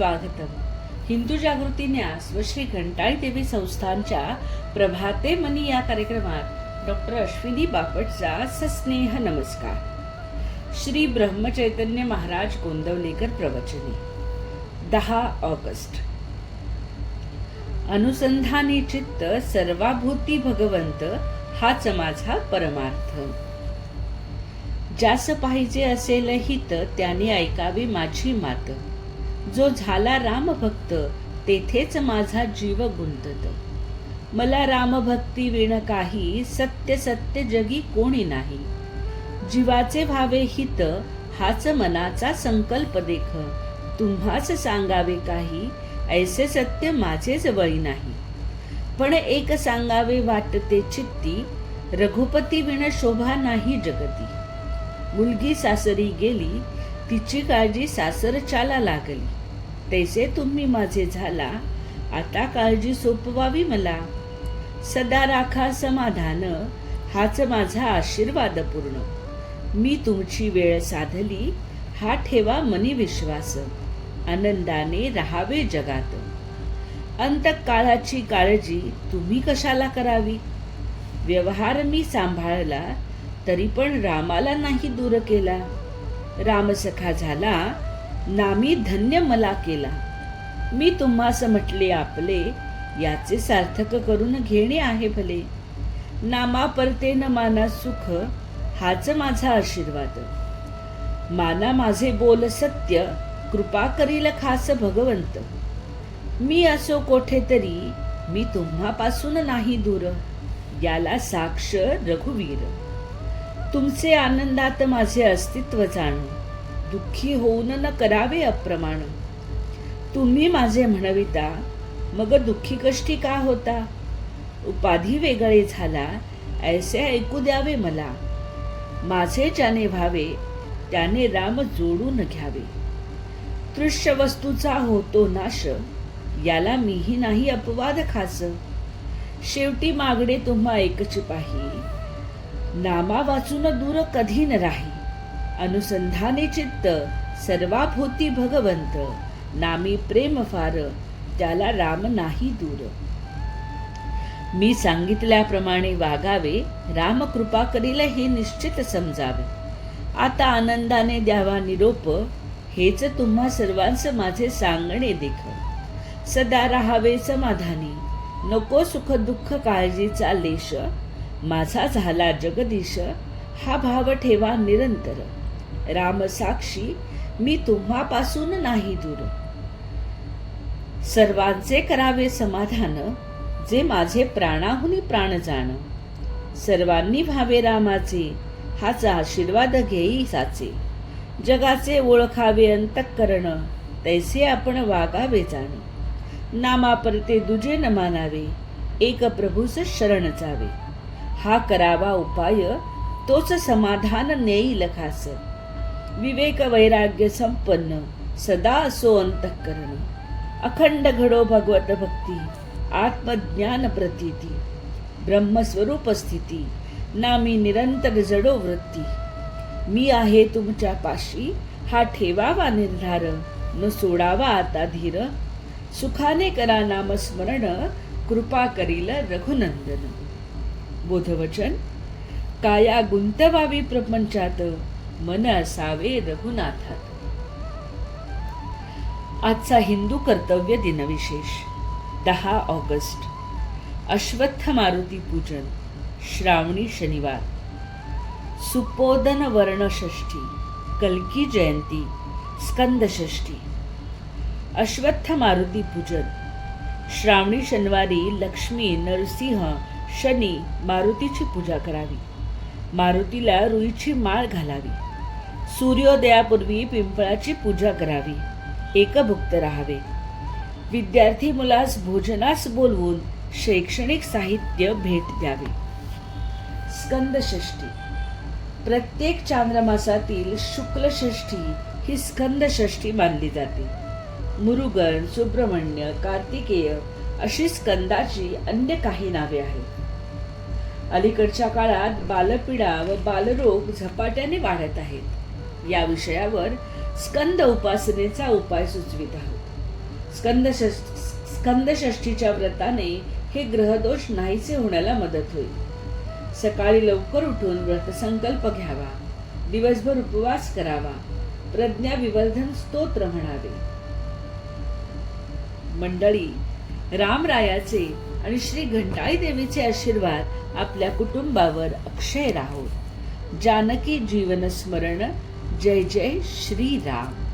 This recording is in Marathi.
स्वागतम. हिंदू जागृती न्यास व श्री घंटाळी देवी संस्थानच्या प्रभाते मनी या कार्यक्रमात डॉक्टर अश्विनी बापटचा सस्नेह नमस्कार. श्री ब्रह्मचैतन्य महाराज गोंदवलेकर प्रवचने. 10 ऑगस्ट. अनुसंधानी चित्त सर्वाभूती भगवंत हाच माझा परमार्थ. ज्यास पाहिजे असेल हित त्याने ऐकावी माझी मात. जो झाला राम भक्त तेथेच माझा जीव गुंतत. मला राम भक्ती विण काही सत्य सत्य जगी कोणी नाही. जीवाचे भावे हित हाच मनाचा संकल्प देख. तुम्हाच सांगावे काही ऐसे सत्य माझे जवळी नाही. पण एक सांगावे वाटते चित्ती रघुपती विण शोभा नाही जगती. मुलगी सासरी गेली तिची काळजी सासरच्याला लागली. तैसे तुम्ही माझे झाला आता काळजी सोपवावी मला. सदा राखा समाधान हाच माझा आशीर्वाद पूर्ण. मी तुमची वेळ साधली हा ठेवा मनी विश्वास. आनंदाने राहावे जगात. अंतकाळाची काळजी तुम्ही कशाला करावी. व्यवहार मी सांभाळला तरी पण रामाला नाही दूर केला. रामसखा झाला नामी धन्य मला केला. मी तुम्हास म्हटले आपले याचे सार्थक करून घेणे आहे भले. नामा परते न माना सुख हाच माझा आशीर्वाद. माना माझे बोल सत्य कृपा करील खास भगवंत. मी असो कोठे तरी मी तुम्हापासून नाही दूर. याला साक्ष रघुवीर. तुमचे आनंदात माझे अस्तित्व जाणू. दुःखी होऊन न करावे अप्रमाण. तुम्ही माझे म्हणविता मग दुःखी कष्टी का होता. उपाधी वेगळे झाला ऐसे ऐकू द्यावे मला. माझे ज्याने व्हावे त्याने राम जोडून घ्यावे. दृश्य वस्तूचा होतो नाश याला मीही नाही अपवाद खास. शेवटी मागणे तुम्हा एकच पाही. नामा वाचून दूर कधी न राही. अनुसंधाने चित्त सर्वाभूती भगवंत. नामी प्रेम फार त्याला राम नाही दूर. मी सांगितल्याप्रमाणे वागावे राम कृपा करील हे निश्चित समजावे. आता आनंदाने द्यावा निरोप हेच तुम्हा सर्वांस माझे सांगणे देख. सदा राहावे समाधानी नको सुख दुःख काळजीचा लेश. माझा झाला जगदीश हा भाव ठेवा निरंतर. राम साक्षी मी तुम्हापासून नाही दूर. सर्वांचे करावे समाधान जे माझे प्राणाहुनी प्राण जाण. सर्वांनी भावे रामाचे हाचा आशीर्वाद घेई साचे. जगाचे ओळखावे अंतःकरण तैसे आपण वागावे जाण. नामा परते दुजे न मानावे एक प्रभूस शरण जावे. हा करावा उपाय तोच समाधान नेईल खास. विवेक वैराग्य संपन्न सदा असो अंतःकरण. अखंड घडो भगवत भक्ती आत्मज्ञान प्रतीती. ब्रह्मस्वरूप स्थिती नामी निरंतर जडो वृत्ती. मी आहे तुमच्या पाशी हा ठेवावा निर्धार. न सोडावा आता धीर. सुखाने करा नामस्मरण कृपा करील रघुनंदन. बोधवचन. काया गुंतवावी प्रपंचात मन असावे रघुनाथात. आजचा हिंदू कर्तव्य दिनविशेष 10 ऑगस्ट. अश्वत्थ मारुती पूजन. श्रावणी शनिवार. सुपोदन वर्ण षष्ठी. कल्की जयंती. स्कंद षष्ठी. अश्वत्थ मारुती पूजन. श्रावणी शनिवारी लक्ष्मी नरसिंह शनी मारुतीची पूजा करावी. मारुतीला रुईची माळ घालावी. सूर्योदयापूर्वी पिंपळाची पूजा करावी. एकभुक्त राहावे. विद्यार्थी मुलास भोजनास बोलवून शैक्षणिक साहित्य भेट द्यावे. स्कंद षष्ठी. प्रत्येक चांद्रमासातील शुक्ल षष्ठी ही स्कंद षष्ठी मानली जाते. मुरुगन, सुब्रह्मण्य, कार्तिकेय अशी स्कंदाची अन्य काही नावे आहेत. अलीकडच्या काळात बालपीडा व बालरोग झपाट्याने वाढत आहेत. या विषयावर स्कंद उपासनेचा उपाय सुचवित आहोत. स्कंदषष्ठीच्या व्रताने हे ग्रहदोष नाहीसे होण्याला मदत होईल. सकाळी लवकर उठून व्रतसंकल्प घ्यावा, दिवसभर उपवास करावा, प्रज्ञा विवर्धन स्तोत्र म्हणावे. मंडळी, रामरायाचे आणि श्री घंटाळी देवीचे आशीर्वाद आपल्या कुटुंबावर अक्षय राहो. जानकी जीवन स्मरण. जय जय श्री राम.